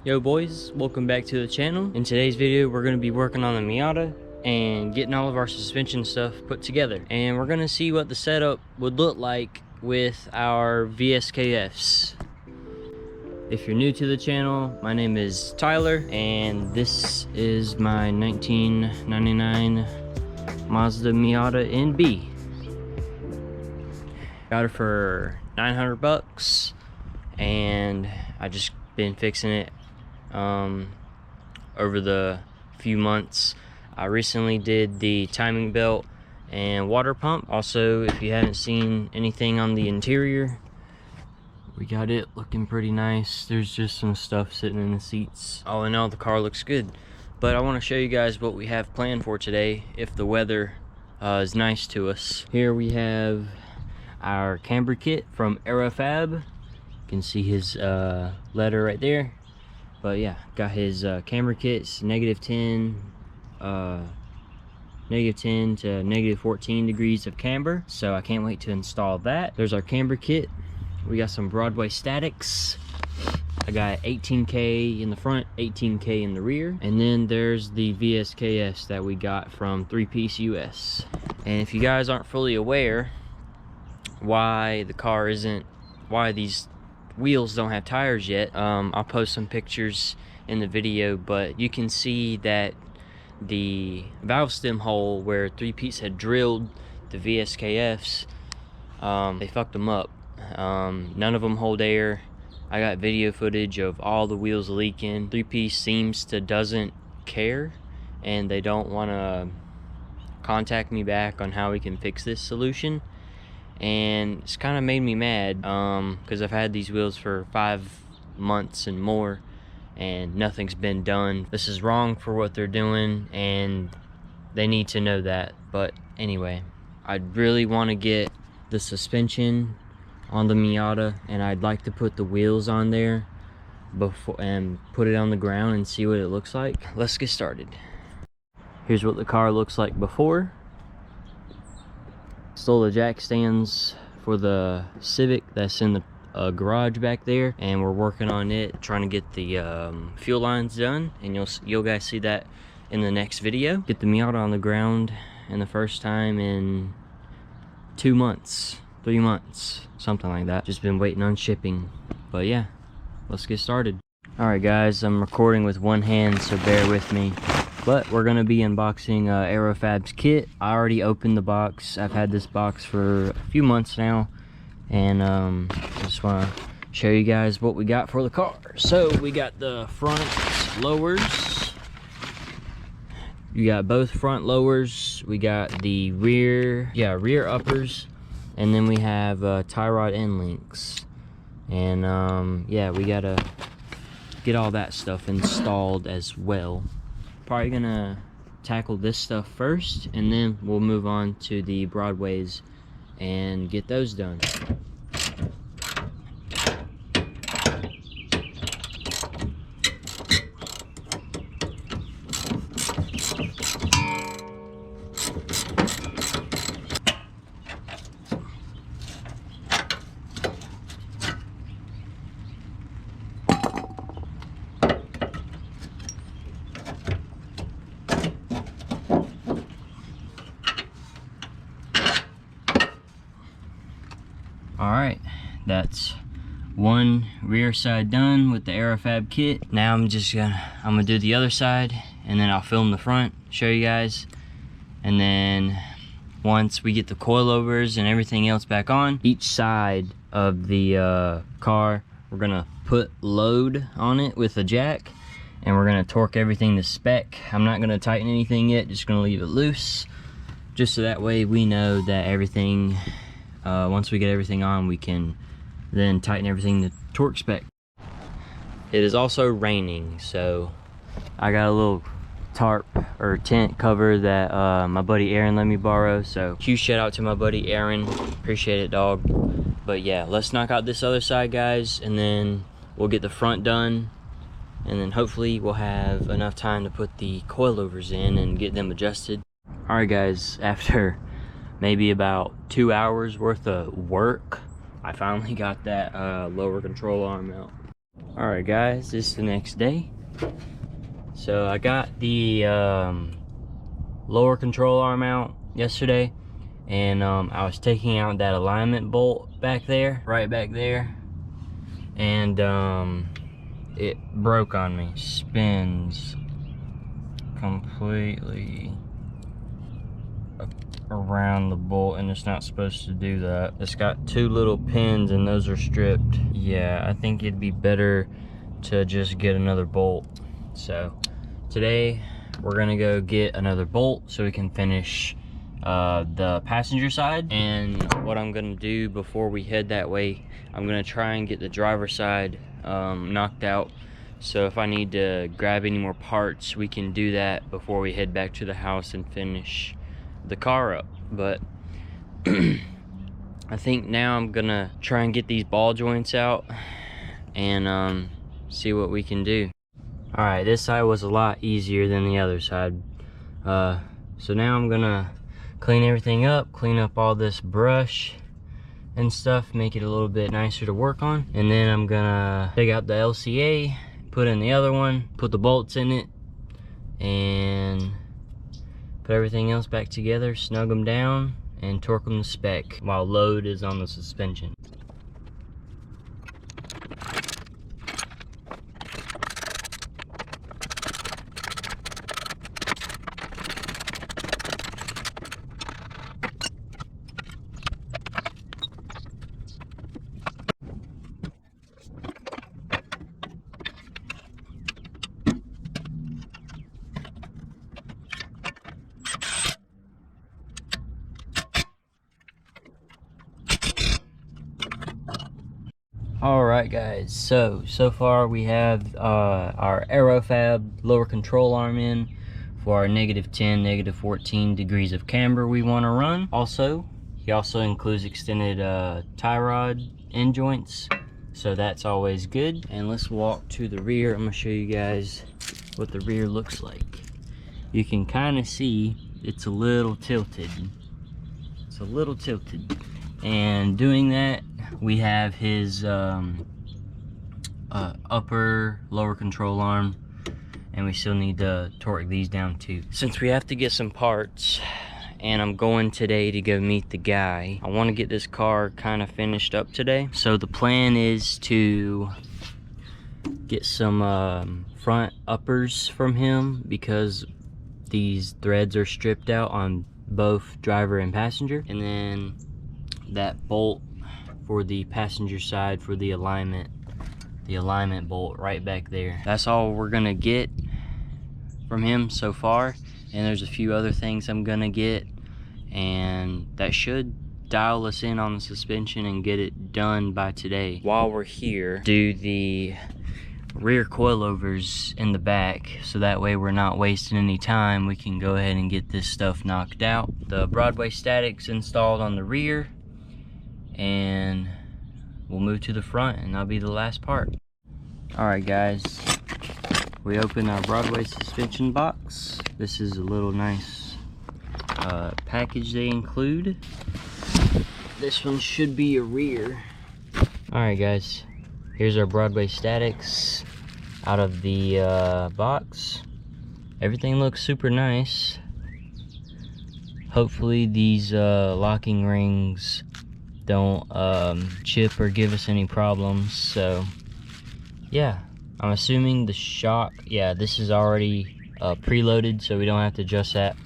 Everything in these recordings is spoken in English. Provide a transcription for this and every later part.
Yo boys, welcome back to the channel. In today's video we're going to be working on the Miata and getting all of our suspension stuff put together, and we're going to see what the setup would look like with our VSKFs. If you're new to the channel, my name is Tyler and this is my 1999 Mazda Miata NB. Got it for 900 bucks and I just been fixing it over the few months. I recently did the timing belt and water pump. Also, if you haven't seen anything on the interior, we got it looking pretty nice. There's just some stuff sitting in the seats. All in all, the car looks good, but I want to show you guys what we have planned for today if the weather is nice to us. Here we have our Camber kit from ARROWFAB. You can see his letter right there. But yeah, got his camber kits, negative 10 to negative 14 degrees of camber. So I can't wait to install that. There's our camber kit. We got some Broadway Statics. I got 18K in the front, 18K in the rear. And then there's the VSKFs that we got from 3-Piece US. And if you guys aren't fully aware why these wheels don't have tires yet, I'll post some pictures in the video, but you can see that the valve stem hole where 3-Piece had drilled the VSKFs, they fucked them up. None of them hold air. I got video footage of all the wheels leaking. 3-Piece seems to doesn't care, and they don't want to contact me back on how we can fix this solution. And it's kind of made me mad because I've had these wheels for 5 months and more and nothing's been done. This is wrong for what they're doing and they need to know that. But anyway, I really want to get the suspension on the Miata and I'd like to put the wheels on there before and put it on the ground and see what it looks like. Let's get started. Here's what the car looks like before. Stole the jack stands for the Civic that's in the garage back there, and we're working on it, trying to get the fuel lines done, and you'll guys see that in the next video. Get the Miata on the ground and the first time in 2 months, 3 months, something like that. Just been waiting on shipping, but yeah, let's get started. All right guys, I'm recording with one hand, so bear with me. But we're gonna be unboxing ARROWFAB's kit. I already opened the box. I've had this box for a few months now, and I just want to show you guys what we got for the car. So we got the front lowers. You got both front lowers. We got the rear uppers, and then we have tie rod end links. And yeah, we gotta get all that stuff installed as well. Probably gonna tackle this stuff first and then we'll move on to the Broadways and get those done. Alright, that's one rear side done with the ARROWFAB kit. Now I'm gonna do the other side and then I'll film the front, show you guys. And then once we get the coilovers and everything else back on, each side of the car, we're gonna put load on it with a jack and we're gonna torque everything to spec. I'm not gonna tighten anything yet, just gonna leave it loose. Just so that way we know that everything, once we get everything on, we can then tighten everything to torque spec. It is also raining, so I got a little tarp or tent cover that my buddy Aaron let me borrow. So huge shout out to my buddy Aaron, appreciate it, dog. But yeah, let's knock out this other side, guys, and then we'll get the front done, and then hopefully we'll have enough time to put the coilovers in and get them adjusted. All right guys, after maybe about 2 hours worth of work, I finally got that lower control arm out. Alright guys, this is the next day. So I got the lower control arm out yesterday, and I was taking out that alignment bolt back there, right back there, and it broke on me. Spins completely around the bolt, and it's not supposed to do that. It's got two little pins and those are stripped. Yeah, I think it'd be better to just get another bolt. So today we're gonna go get another bolt so we can finish the passenger side. And what I'm gonna do before we head that way, I'm gonna try and get the driver's side knocked out. So if I need to grab any more parts, we can do that before we head back to the house and finish the car up. But I think now I'm gonna try and get these ball joints out and see what we can do. All right, this side was a lot easier than the other side. So now I'm gonna clean everything up, clean up all this brush and stuff, make it a little bit nicer to work on. And then I'm gonna take out the LCA, put in the other one, put the bolts in it, and put everything else back together, snug them down, and torque them to spec while load is on the suspension. Alright guys, so far we have our ARROWFAB lower control arm in for our -10, -14 degrees of camber we want to run. Also, he also includes extended tie rod end joints, so that's always good. And let's walk to the rear. I'm going to show you guys what the rear looks like. You can kind of see it's a little tilted. It's a little tilted. And doing that, we have his upper lower control arm, and we still need to torque these down too. Since we have to get some parts and I'm going today to go meet the guy, I want to get this car kind of finished up today. So the plan is to get some front uppers from him, because these threads are stripped out on both driver and passenger. And then that bolt for the passenger side for the alignment bolt right back there. That's all we're gonna get from him so far, and there's a few other things I'm gonna get, and that should dial us in on the suspension and get it done by today. While we're here, do the rear coilovers in the back, so that way we're not wasting any time. We can go ahead and get this stuff knocked out. The Broadway Statics installed on the rear, and we'll move to the front, and that'll be the last part. Alright guys, we open our Broadway suspension box. This is a little nice package they include. This one should be a rear. Alright guys, here's our Broadway Statics out of the box. Everything looks super nice. Hopefully these locking rings don't chip or give us any problems. So yeah, I'm assuming the shock, yeah, this is already preloaded, so we don't have to adjust that.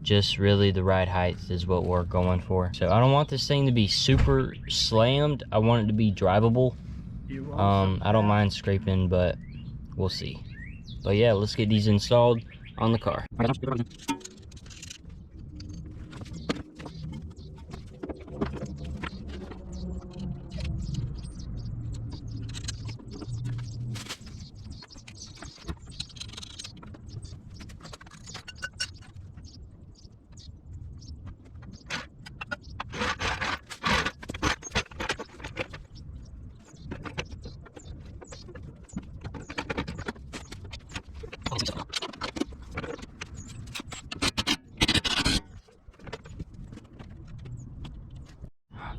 Just really the ride height is what we're going for. So I don't want this thing to be super slammed. I want it to be drivable. I don't mind scraping, but we'll see. But yeah, let's get these installed on the car.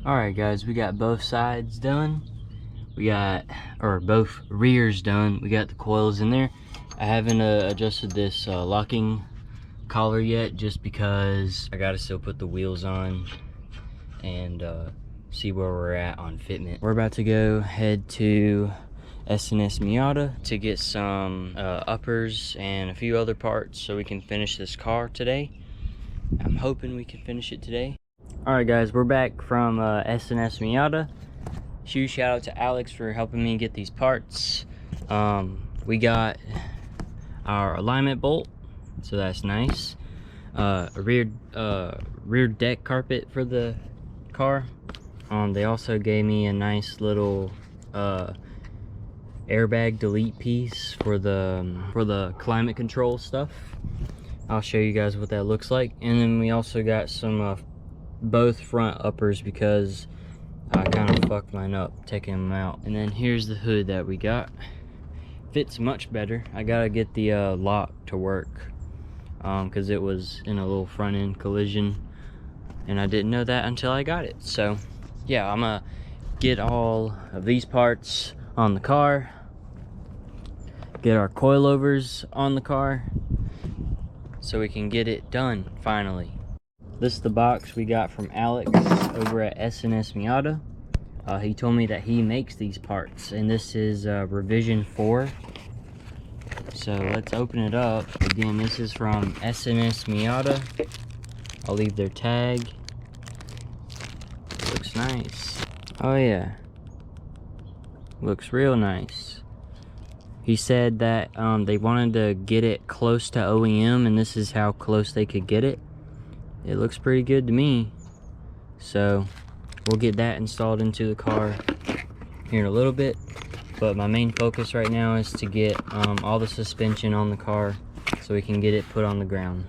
Alright guys, we got both sides done. We got both rears done. We got the coils in there. I haven't adjusted this locking collar yet, just because I gotta still put the wheels on and see where we're at on fitment. We're about to go head to S&S Miata to get some uppers and a few other parts so we can finish this car today. I'm hoping we can finish it today. Alright guys, we're back from S&S Miata. Huge shout out to Alex for helping me get these parts. We got our alignment bolt, so that's nice. A rear deck carpet for the car. They also gave me a nice little airbag delete piece for the climate control stuff. I'll show you guys what that looks like. And then we also got some both front uppers because I kind of fucked mine up taking them out. And then here's the hood that we got. Fits much better. I gotta get the lock to work because it was in a little front end collision and I didn't know that until I got it. So yeah, I'm gonna get all of these parts on the car, get our coilovers on the car so we can get it done finally. This is the box we got from Alex over at S&S Miata. He told me that he makes these parts, and this is revision 4. So let's open it up. Again, this is from S&S Miata. I'll leave their tag. Looks nice. Oh yeah, looks real nice. He said that they wanted to get it close to OEM, and this is how close they could get it. It looks pretty good to me. So we'll get that installed into the car here in a little bit. But my main focus right now is to get all the suspension on the car so we can get it put on the ground.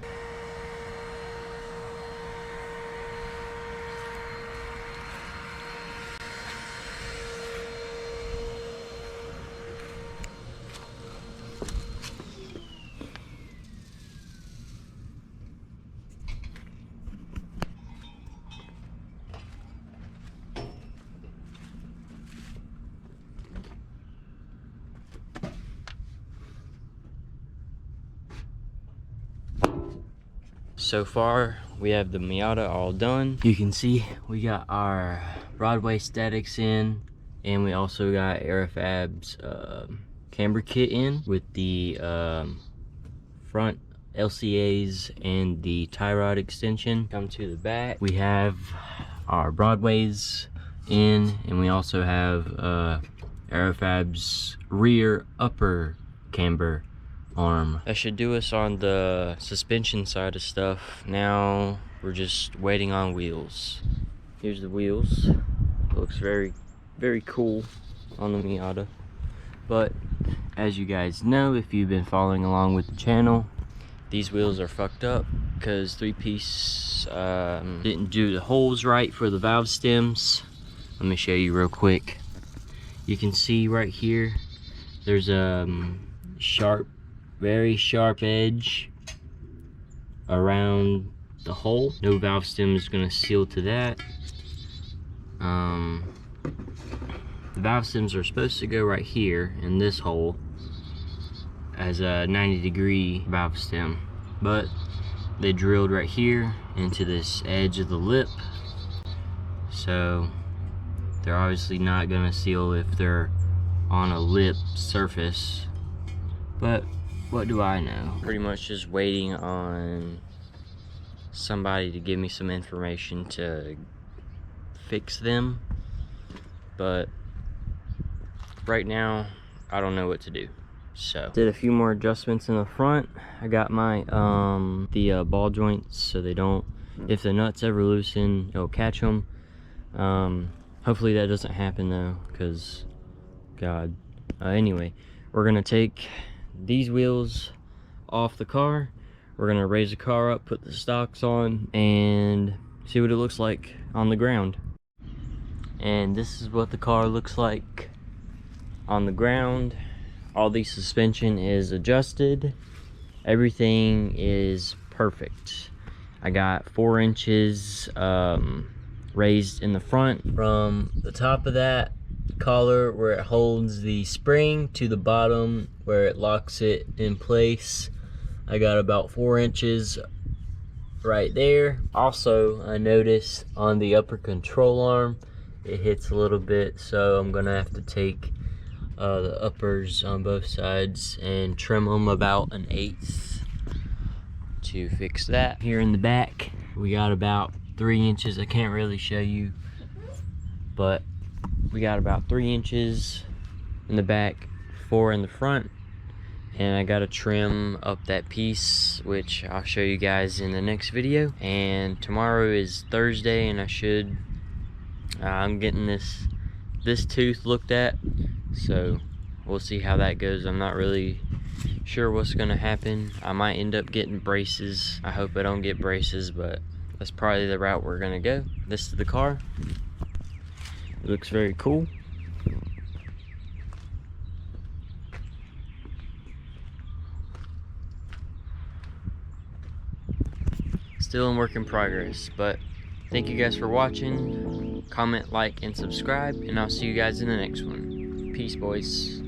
So far, we have the Miata all done. You can see we got our Broadway Statics in, and we also got ARROWFABS camber kit in with the front LCAs and the tie rod extension. Come to the back, we have our Broadways in, and we also have ARROWFABS rear upper camber arm. That should do us on the suspension side of stuff. Now we're just waiting on wheels. Here's the wheels. Looks very, very cool on the Miata. But as you guys know, if you've been following along with the channel, these wheels are fucked up because 3-piece didn't do the holes right for the valve stems. Let me show you real quick. You can see right here there's a very sharp edge around the hole. No valve stem is going to seal to that. The valve stems are supposed to go right here in this hole as a 90-degree valve stem, but they drilled right here into this edge of the lip, so they're obviously not going to seal if they're on a lip surface. But what do I know? Pretty much just waiting on somebody to give me some information to fix them. But right now, I don't know what to do. So did a few more adjustments in the front. I got my the ball joints so they don't, if the nuts ever loosen, it'll catch them. Hopefully that doesn't happen though, because God. Anyway, we're gonna take these wheels off the car. We're gonna raise the car up, put the stocks on, and see what it looks like on the ground. And this is what the car looks like on the ground. All the suspension is adjusted. Everything is perfect. I got 4 inches raised in the front from the top of that collar where it holds the spring to the bottom where it locks it in place. I got about 4 inches right there. Also, I noticed on the upper control arm it hits a little bit, so I'm gonna have to take the uppers on both sides and trim them about 1/8 to fix that. Here in the back we got about 3 inches. I can't really show you, but we got about 3 inches in the back, 4 in the front, and I gotta trim up that piece, which I'll show you guys in the next video. And tomorrow is Thursday, and I'm getting this tooth looked at, so we'll see how that goes. I'm not really sure what's gonna happen. I might end up getting braces. I hope I don't get braces, but that's probably the route we're gonna go. This is the car. It looks very cool. Still in work in progress, but thank you guys for watching. Comment, like, and subscribe, and I'll see you guys in the next one. Peace, boys.